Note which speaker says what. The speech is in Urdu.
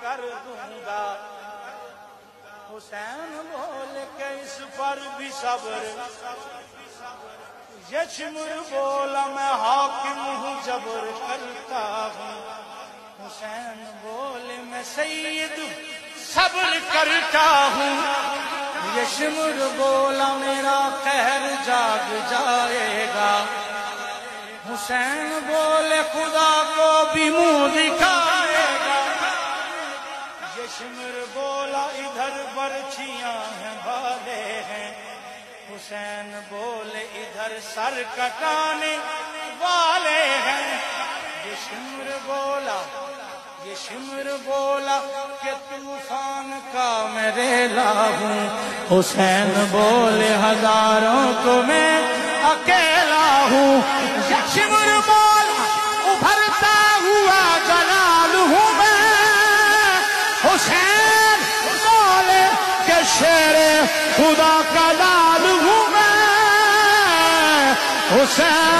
Speaker 1: کر دوں گا۔ حسین بول کے اس پر بھی صبر، یشمر بولا میں حاکم ہوں جبر کرتا ہوں۔ حسین بولے میں سید صبر کرتا ہوں۔ یشمر بولا میرا قہر جاگ جائے گا۔ حسین بولے خدا کو بھی منہ دکھائے گا۔ یشمر بولا ادھر برچھیاں ہیں بھالے ہیں۔ حسین بولے ادھر سر کٹانے والے ہیں۔ یشمر بولا کہ طوفان کا میں ریلا ہوں۔ حسین بولے ہزاروں کو میں اکیلا ہوں۔ یشمر بولا ابھرتا ہوا جلال ہوں میں۔ حسین بولے کہ شیر خدا کا لال ہوں میں۔ حسین